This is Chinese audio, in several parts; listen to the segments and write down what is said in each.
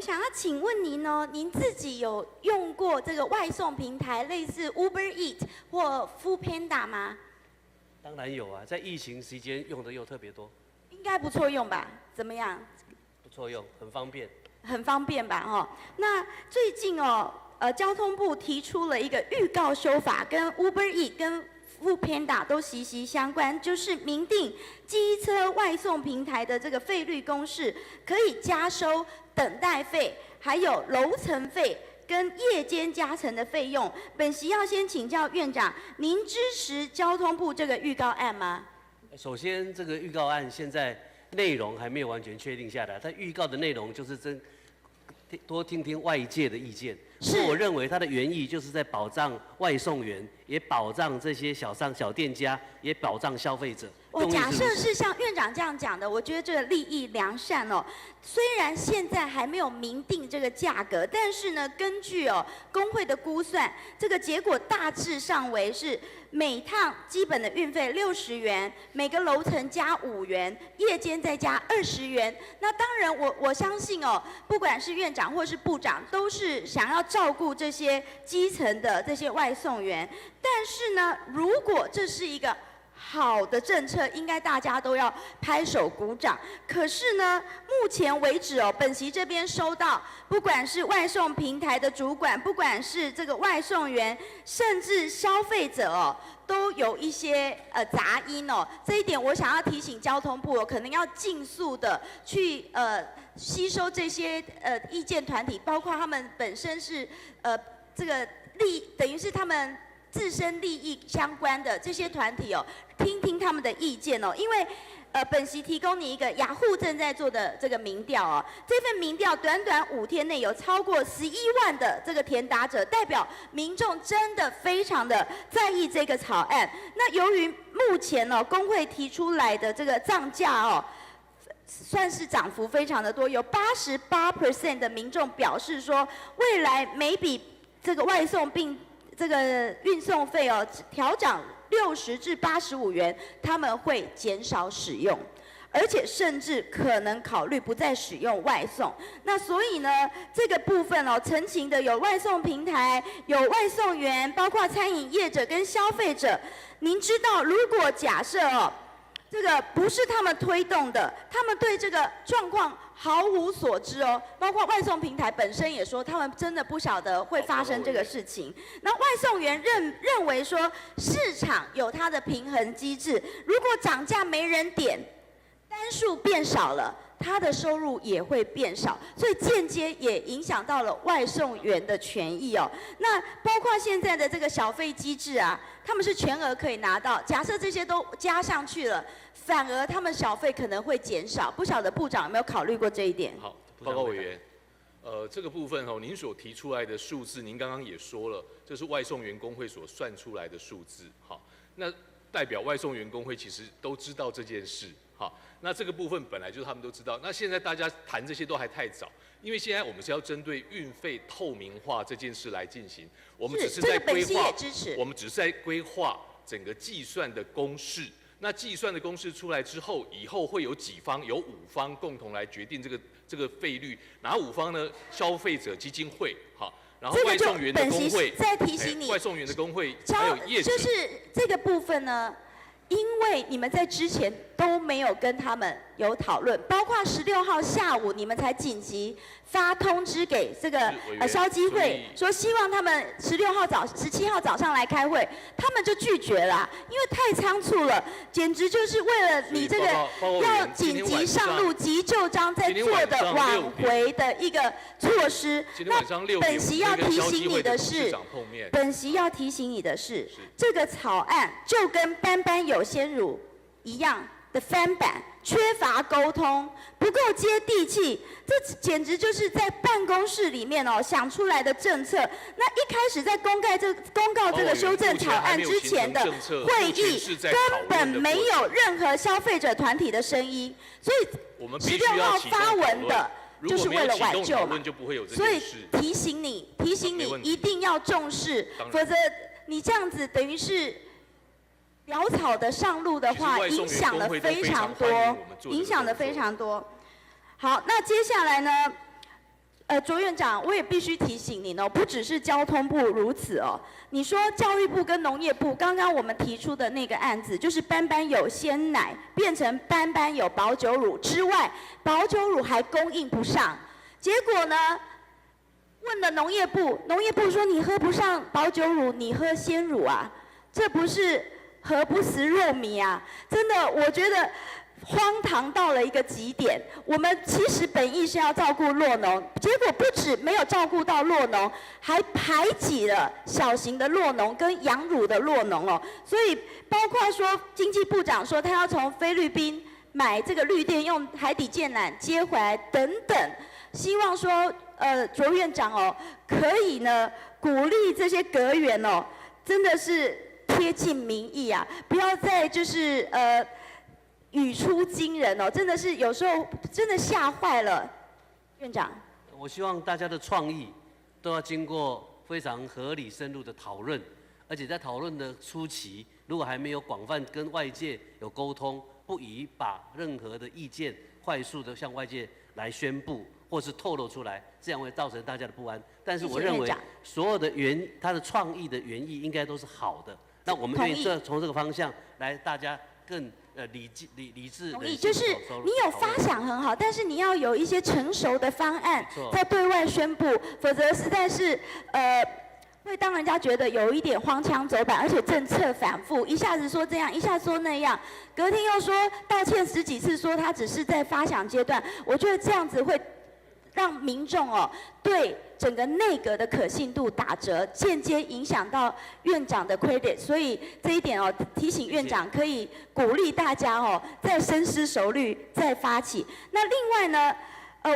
想要请问您哦，您自己有用过这个外送平台，类似 Uber Eat 或 Foodpanda 吗？当然有啊，在疫情期间用的又特别多。应该不错用吧？怎么样？不错用，很方便。很方便吧？哦，那最近哦，交通部提出了一个预告修法，跟 Uber Eat 跟Foodpanda 都息息相关，就是明定机车外送平台的这个费率公式，可以加收等待费，还有楼层费跟夜间加成的费用。本席要先请教院长，您支持交通部这个预告案吗？首先，这个预告案现在内容还没有完全确定下来，它预告的内容就是多听听外界的意见。所以我认为它的原意就是在保障外送员，也保障这些小店家，也保障消费者。我假设是像院长这样讲的，我觉得这个利益良善哦。虽然现在还没有明定这个价格，但是呢，根据工会的估算，这个结果大致上为是每趟基本的运费60元，每个楼层加5元，夜间再加20元。那当然我相信哦，不管是院长或是部长，都是想要照顾这些基层的这些外送员。但是呢，如果这是一个好的政策，应该大家都要拍手鼓掌。可是呢，目前为止哦，本席这边收到，不管是外送平台的主管，不管是这个外送员，甚至消费者哦，都有一些杂音哦。这一点我想要提醒交通部哦，可能要尽速的去吸收这些意见团体，包括他们本身是这个等于是他们自身利益相关的这些团体哦，听听他们的意见哦。因为本席提供你一个雅虎正在做的这个民调哦，这份民调短短5天内有超过11万的这个填答者，代表民众真的非常的在意这个草案。那由于目前哦工会提出来的这个涨价哦，算是涨幅非常的多，有88% 的民众表示说，未来每笔这个外送并这个运送费哦调涨60至85元，他们会减少使用，而且甚至可能考虑不再使用外送。那所以呢，这个部分哦，陈情的有外送平台、有外送员，包括餐饮业者跟消费者。您知道，如果假设哦，这个不是他们推动的，他们对这个状况毫无所知哦。包括外送平台本身也说，他们真的不晓得会发生这个事情。那外送员认为说，市场有它的平衡机制，如果涨价没人点，单数变少了，他的收入也会变少，所以间接也影响到了外送员的权益哦。那包括现在的这个小费机制啊，他们是全额可以拿到。假设这些都加上去了，反而他们小费可能会减少。不晓得部长有没有考虑过这一点？好，报告委员，这个部分哦，您所提出来的数字，您刚刚也说了，这是外送员工会所算出来的数字。好，那代表外送员工会其实都知道这件事。好，那这个部分本来就是他们都知道。那现在大家谈这些都还太早，因为现在我们是要针对运费透明化这件事来进行。我们只是在规划，我们只是在规划整个计算的公式。那计算的公式出来之后，以后会有几方，有5方共同来决定这个费率。哪5方呢？消费者基金会，好，然后外送员的工会，再提醒你，外送员的工会还有业者，就是这个部分呢。因为你们在之前都没有跟他们有讨论，包括16号下午你们才紧急发通知给这个消基会，说希望他们17号早上来开会，他们就拒绝了，因为太仓促了，简直就是为了你这个要紧急上路急救章在做的挽回的一个措施。那本席要提醒你的是，这个草案就跟班班有鲜乳一样的翻版，缺乏沟通，不够接地气，这简直就是在办公室里面哦想出来的政策。那一开始在公告这个修正草案之前的会议，根本没有任何消费者团体的声音，所以16号发文的。就是为了挽救嘛，所以提醒你一定要重视，否则你这样子等于是潦草的上路的话，影响了非常多，影响的非常多。好，那接下来呢，卓院长，我也必须提醒您哦，不只是交通部如此哦。你说教育部跟农业部，刚刚我们提出的那个案子，就是班班有鲜奶变成班班有保酒乳之外，保酒乳还供应不上。结果呢，问了农业部，农业部说你喝不上保酒乳，你喝鲜乳啊，这不是何不食肉糜啊？真的，我觉得。荒唐到了一个极点，我们其实本意是要照顾酪农，结果不止没有照顾到酪农，还排挤了小型的酪农跟养乳的酪农哦。所以包括说经济部长说他要从菲律宾买这个绿电，用海底电缆接回来等等，希望说卓院长哦可以呢鼓励这些阁员哦，真的是贴近民意啊，不要再就是语出惊人哦，真的是有时候真的吓坏了，院长。我希望大家的创意都要经过非常合理深入的讨论，而且在讨论的初期，如果还没有广泛跟外界有沟通，不宜把任何的意见快速的向外界来宣布或是透露出来，这样会造成大家的不安。但是我认为所有的他的创意的原意应该都是好的，那我们愿意从这个方向来，大家更。理智。同意，就是你有发想很好，但是你要有一些成熟的方案，再对外宣布，否则实在是会让人家觉得有一点荒腔走板，而且政策反复，一下子说这样，一下子说那样，隔天又说道歉10几次，说他只是在发想阶段，我觉得这样子会让民众哦对整个内阁的可信度打折，间接影响到院长的 credit， 所以这一点哦提醒院长可以鼓励大家哦再深思熟虑再发起。那另外呢，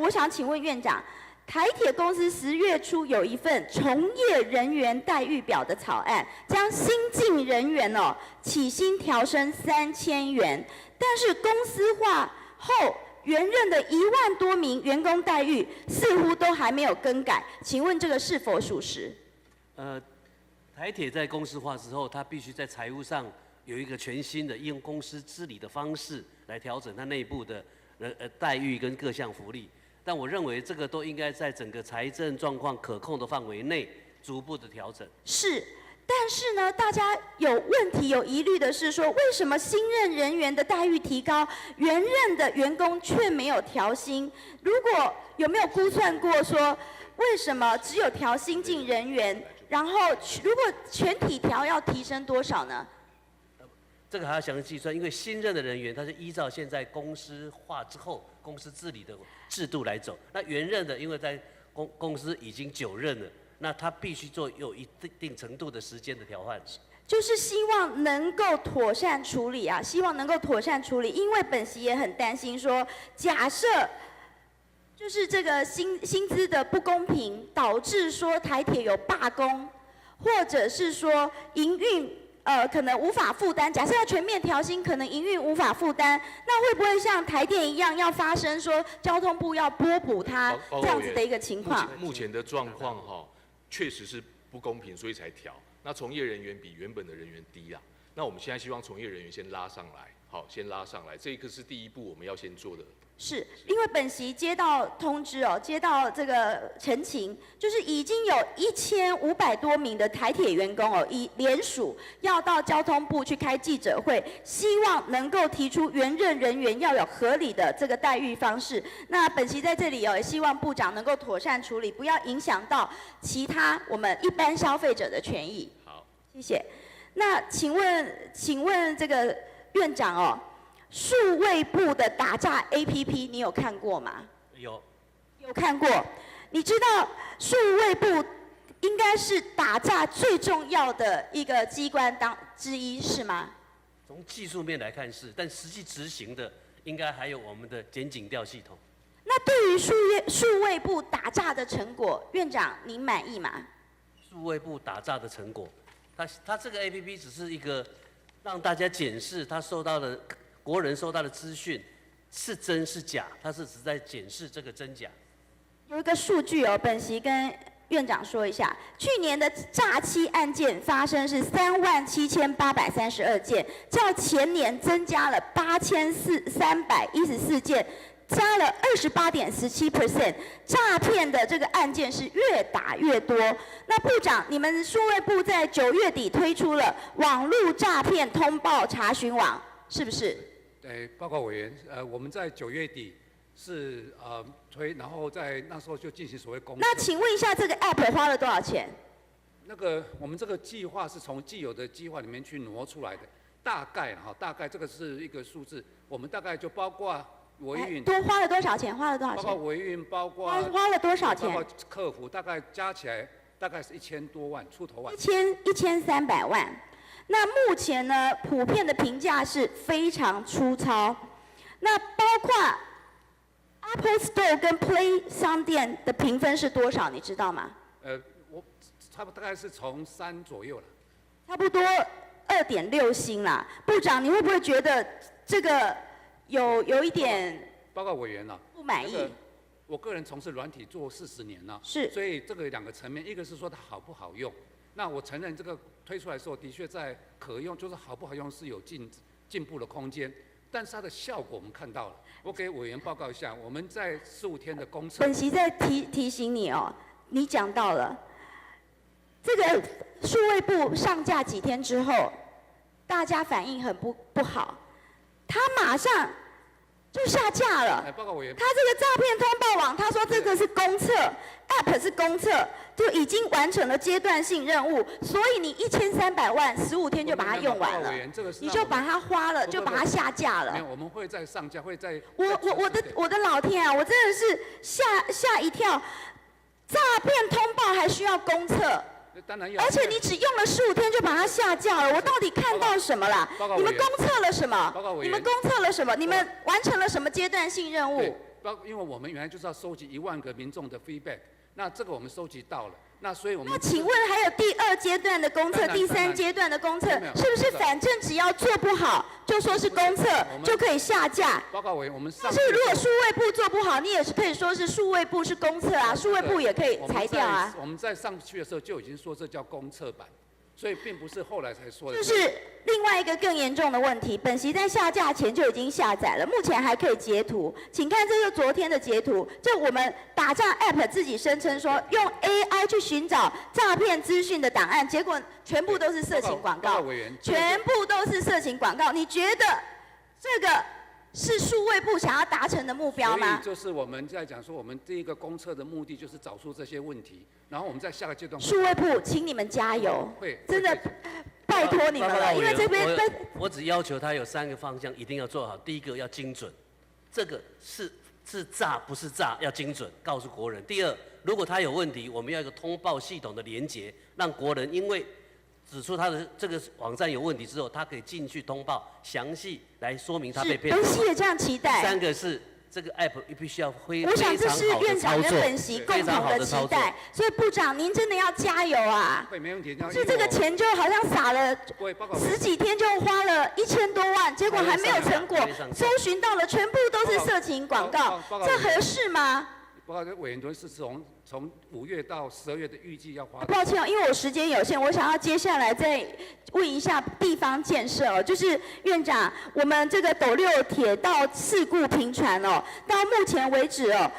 我想请问院长，台铁公司10月初有一份从业人员待遇表的草案，将新进人员哦起薪调升3000元，但是公司化后。原任的1万多名员工待遇似乎都还没有更改，请问这个是否属实？台铁在公司化之后，它必须在财务上有一个全新的用公司治理的方式来调整它内部的待遇跟各项福利。但我认为这个都应该在整个财政状况可控的范围内逐步的调整。是。但是呢，大家有问题、有疑虑的是说，为什么新任人员的待遇提高，原任的员工却没有调薪？如果有没有估算过说，为什么只有调新进人员，然后如果全体调要提升多少呢？这个还要详细计算，因为新任的人员他是依照现在公司化之后公司治理的制度来走，那原任的因为在公司已经9任了。那他必须做有一定程度的时间的调换，就是希望能够妥善处理啊，希望能够妥善处理，因为本席也很担心说，假设就是这个薪资的不公平，导致说台铁有罢工，或者是说营运可能无法负担，假设要全面调薪，可能营运无法负担，那会不会像台电一样，要发生说交通部要拨补它这样子的一个情况？目前的状况哈。确实是不公平，所以才调。那从业人员比原本的人员低啦。那我们现在希望从业人员先拉上来，好，先拉上来，这一个是第一步我们要先做的。是因为本席接到通知哦，接到这个陈情，就是已经有1500多名的台铁员工哦，以联署要到交通部去开记者会，希望能够提出原任人员要有合理的这个待遇方式。那本席在这里哦，也希望部长能够妥善处理，不要影响到其他我们一般消费者的权益。好，谢谢。那请问这个院长哦。数位部的打诈 APP 你有看过吗？有看过。你知道数位部应该是打诈最重要的一个机关之一是吗？从技术面来看是，但实际执行的应该还有我们的检警调系统。那对于数位部打诈的成果，院长您满意吗？数位部打诈的成果，它这个 APP 只是一个让大家检视他收到的。国人收到的资讯是真是假，他是只在检视这个真假。有一个数据哦，本席跟院长说一下，去年的诈欺案件发生是37832件，较前年增加了8314件，加了28.17%，诈骗的这个案件是越打越多。那部长，你们数位部在9月底推出了网络诈骗通报查询网，是不是？对，报告委员，我们在9月底是推，然后在那时候就进行所谓公测。那请问一下，这个 app 花了多少钱？那个我们这个计划是从既有的计划里面去挪出来的，大概这个是一个数字，我们大概就包括维运，多花了多少钱？花了多少钱？包括维运，包括花了多少钱？包括客服，大概加起来大概是1000多万出头万。1300万。那目前呢，普遍的评价是非常粗糙。那包括 Apple Store 跟 Play 商店的评分是多少？你知道吗？我差不多大概是从3左右了。差不多2.6星啦。部长，你会不会觉得这个有一点报告委员啊，不满意？我个人从事软体做40年了，是，所以这个2个层面，一个是说它好不好用。那我承认这个推出来的时候，的确在可用，就是好不好用是有进步的空间，但是它的效果我们看到了。我给委员报告一下，我们在15天的公测。本席在提醒你哦，你讲到了这个数位部上架几天之后，大家反应很不好，他马上就下架了。报告委员，他这个诈骗通报网，他说这个是公测 ，App 是公测，就已经完成了阶段性任务，所以你1300万15天就把它用完了，你就把它花了，就把它下架了。没有，我们会再上架，会再。我的老天啊！我真的是吓一跳，诈骗通报还需要公测？当然要。而且你只用了15天就把它下架了，我到底看到什么了？你们公测了什么？你们公测了什么？你们完成了什么阶段性任务？因为我们原来就是要收集1万个民众的 feedback， 那这个我们收集到了，那所以我们。那请问还有第2阶段的公测、第3阶段的公测，是不是反正只要做不好就说是公测就可以下架？报告委员，我们但是如果数位部做不好，你也是可以说是数位部是公测啊，数位部也可以裁掉啊。我们在上去的时候就已经说这叫公测版。所以并不是后来才说的。就是另外一个更严重的问题，本席在下架前就已经下载了，目前还可以截图，请看这是昨天的截图。这我们打诈 App 自己声称说用 AI 去寻找诈骗资讯的档案，结果全部都是色情广告，全部都是色情广告。你觉得这个是数位部想要达成的目标吗？所以就是我们在讲说，我们第一个公测的目的就是找出这些问题，然后我们在下个阶段。数位部，请你们加油，真的拜托你们了，因为这边我只要求他有3个方向一定要做好。第一个要精准，这个是诈不是诈，要精准告诉国人。第二，如果他有问题，我们要一个通报系统的连结，让国人因为指出他的这个网站有问题之后，他可以进去通报，详细来说明他被骗。本席也这样期待。第3个是这个 app 必须要我想这是院长跟本席共同的期待，所以部长您真的要加油啊！会没问题。是这个钱就好像撒了10几天就花了1000多万，结果还没有成果，搜寻到了全部都是色情广告，这合适吗？报告委员团是从5月到12月的预计要花。抱歉，因为我时间有限，我想要接下来再问一下地方建设哦，就是院长，我们这个斗六铁道事故频传哦，到目前为止哦，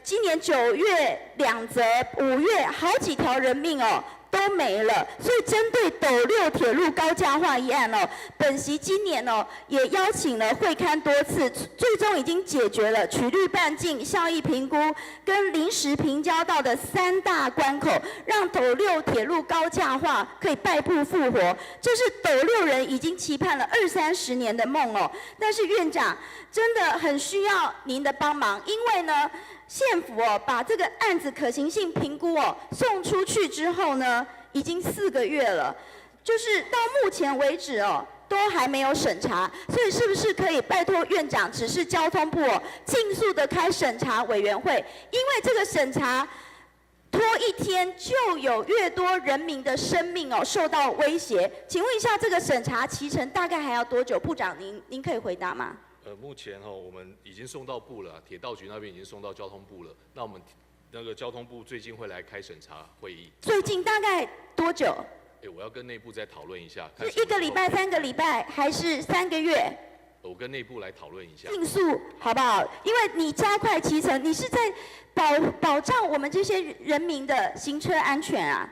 今年9月2则，5月好几条人命哦。都没了，所以针对斗六铁路高架化一案哦，本席今年哦也邀请了会勘多次，最终已经解决了取律半径、效益评估跟临时平交道的3大关口，让斗六铁路高架化可以败部复活。这是斗六人已经期盼了20-30年的梦哦。但是院长真的很需要您的帮忙，因为呢。县府哦，把这个案子可行性评估哦送出去之后呢，已经4个月了，就是到目前为止哦，都还没有审查，所以是不是可以拜托院长指示交通部哦，尽速的开审查委员会？因为这个审查拖1天，就有越多人民的生命哦受到威胁。请问一下，这个审查期程大概还要多久？部长您可以回答吗？目前我们已经送到部了，铁道局那边已经送到交通部了。那我们那个交通部最近会来开审查会议。最近大概多久？我要跟内部再讨论一下。是1个礼拜、3个礼拜，还是3个月？我跟内部来讨论一下。竞速好不好？因为你加快骑乘，你是在保障我们这些人民的行车安全啊。